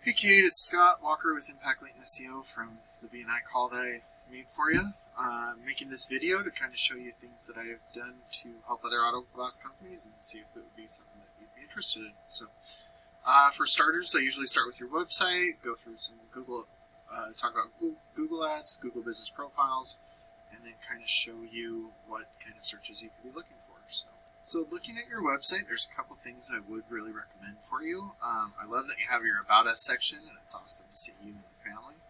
Hey Kate, it's Scott Walker with Impact Latent SEO from the BNI call that I made for you. I'm making this video to kind of show you things that I have done to help other auto glass companies and see if it would be something that you'd be interested in. So, for starters, I usually start with your website, go through some Google, talk about Google Ads, Google Business Profiles, and then kind of show you what kind of searches you could be looking for. So looking at your website, there's a couple things I would really recommend for you. I love that you have your About Us section, and it's awesome to see you and the family.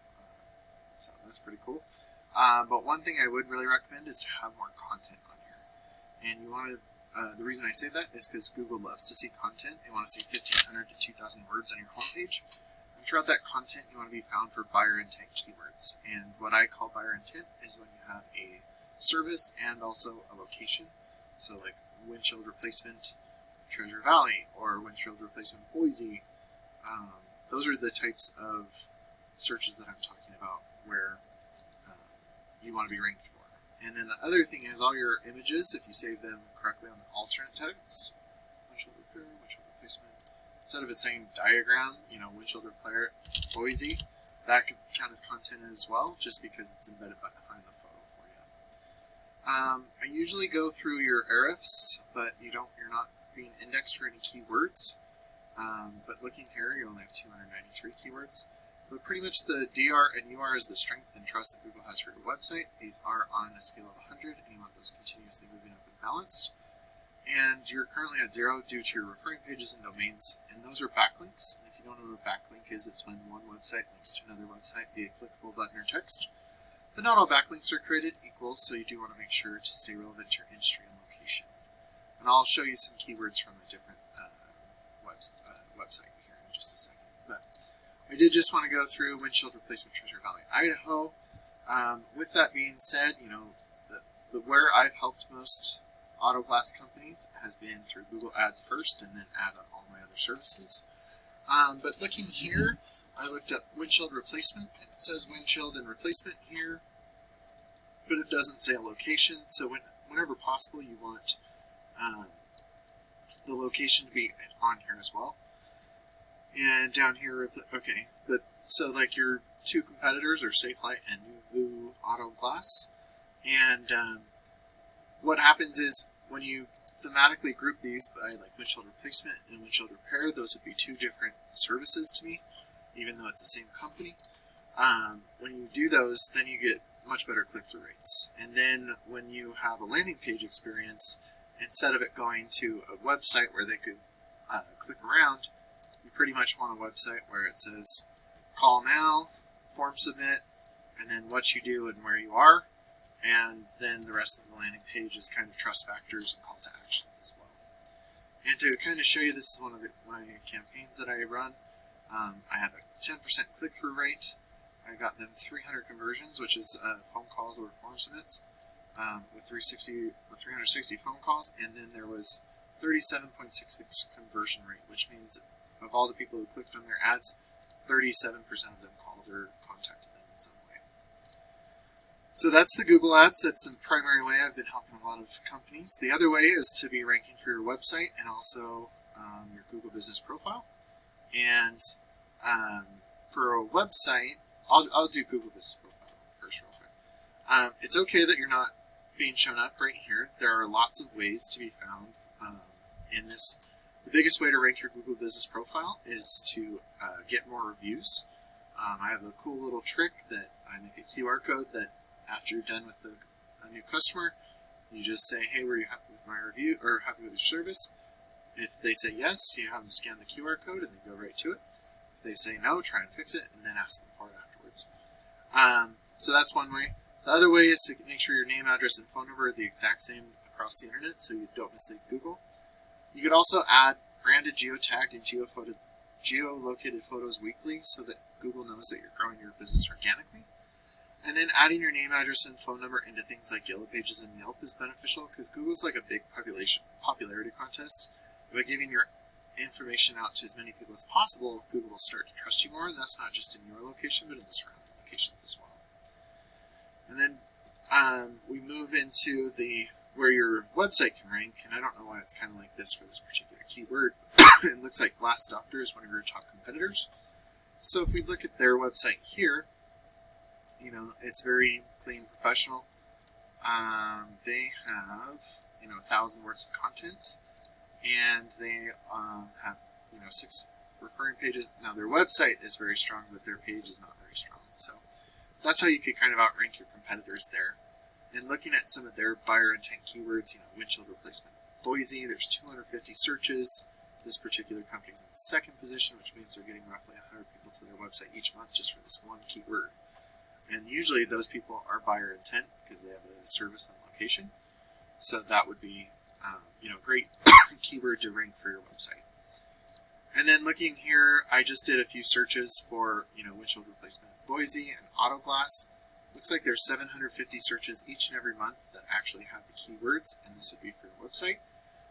So that's pretty cool. But one thing I would really recommend is to have more content on here. And you want to, the reason I say that is because Google loves to see content. They want to see 1,500 to 2,000 words on your homepage. And throughout that content, you want to be found for buyer intent keywords. And what I call buyer intent is when you have a service and also a location. So like windshield replacement Treasure Valley or windshield replacement Boise. Those are the types of searches that I'm talking about where you want to be ranked for. And then the other thing is all your images, if you save them correctly on the alternate tags, windshield repair, windshield replacement, instead of it saying diagram, windshield repair Boise, that could count as content as well, just because it's embedded behind the photo for you. I usually go through your arifs, but you're not being indexed for any keywords. But looking here, you only have 293 keywords. But pretty much the DR and UR is the strength and trust that Google has for your website. These are on a scale of 100, and you want those continuously moving up and balanced. And you're currently at 0 due to your referring pages and domains, and those are backlinks. And if you don't know what a backlink is, it's when one website links to another website via clickable button or text. But not all backlinks are created equal, so you do want to make sure to stay relevant to your industry and location. And I'll show you some keywords from a different website here in just a second. But I did just want to go through windshield replacement Treasure Valley, Idaho. With that being said, the where I've helped most auto glass companies has been through Google Ads first, and then add all my other services. But looking here, I looked up windshield replacement, and it says windshield and replacement here, but it doesn't say a location. So whenever possible, you want the location to be on here as well. And down here, okay, so like your two competitors are Safelite and New Auto Glass. And what happens is when you thematically group these by like windshield replacement and windshield repair, those would be two different services to me, even though it's the same company. When you do those, then you get much better click-through rates. And then when you have a landing page experience, instead of it going to a website where they could click around, you pretty much want a website where it says call now, form submit, and then what you do and where you are. And then the rest of the landing page is kind of trust factors and call to actions as well. And to kind of show you, this is one of my campaigns that I run. I have a 10% click-through rate. I got them 300 conversions, which is phone calls or form submits, with 360 phone calls, and then there was 37.66 conversion rate, which means of all the people who clicked on their ads, 37% of them called or contacted them in some way. So that's the Google Ads. That's the primary way I've been helping a lot of companies. The other way is to be ranking for your website and also your Google Business Profile. And for a website, I'll do Google Business Profile first real quick. It's okay that you're not being shown up right here. There are lots of ways to be found in this. The biggest way to rank your Google Business Profile is to get more reviews. I have a cool little trick that I make a QR code that after you're done with a new customer, you just say, hey, were you happy with my review or happy with your service? If they say yes, you have them scan the QR code and they go right to it. If they say no, try and fix it and then ask them for it afterwards. So that's one way. The other way is to make sure your name, address, and phone number are the exact same across the internet so you don't mislead Google. You could also add branded geotagged and geolocated photos weekly so that Google knows that you're growing your business organically. And then adding your name, address, and phone number into things like Yellow Pages and Yelp is beneficial because Google's like a big popularity contest. By giving your information out to as many people as possible, Google will start to trust you more, and that's not just in your location, but in the surrounding locations as well. And then we move into where your website can rank, and I don't know why it's kind of like this for this particular keyword. It looks like Glass Doctor is one of your top competitors. So if we look at their website here, it's very clean, professional. They have 1,000 words of content, and they have 6 referring pages. Now their website is very strong, but their page is not very strong. So that's how you could kind of outrank your competitors there. And looking at some of their buyer intent keywords, windshield replacement Boise, there's 250 searches. This particular company is in 2nd position, which means they're getting roughly 100 people to their website each month just for this one keyword. And usually those people are buyer intent because they have a service and location. So that would be, great keyword to rank for your website. And then looking here, I just did a few searches for, windshield replacement Boise and auto glass. Looks like there's 750 searches each and every month that actually have the keywords, and this would be for your website.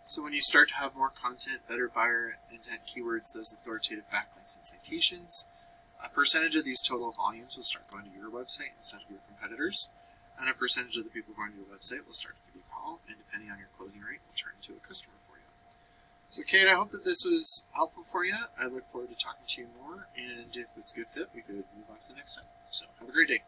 So when you start to have more content, better buyer intent keywords, those authoritative backlinks and citations, a percentage of these total volumes will start going to your website instead of your competitors, and a percentage of the people going to your website will start to give you a call, and depending on your closing rate, will turn into a customer for you. So Kate, I hope that this was helpful for you. I look forward to talking to you more, and if it's a good fit, we could move on to the next step. So have a great day.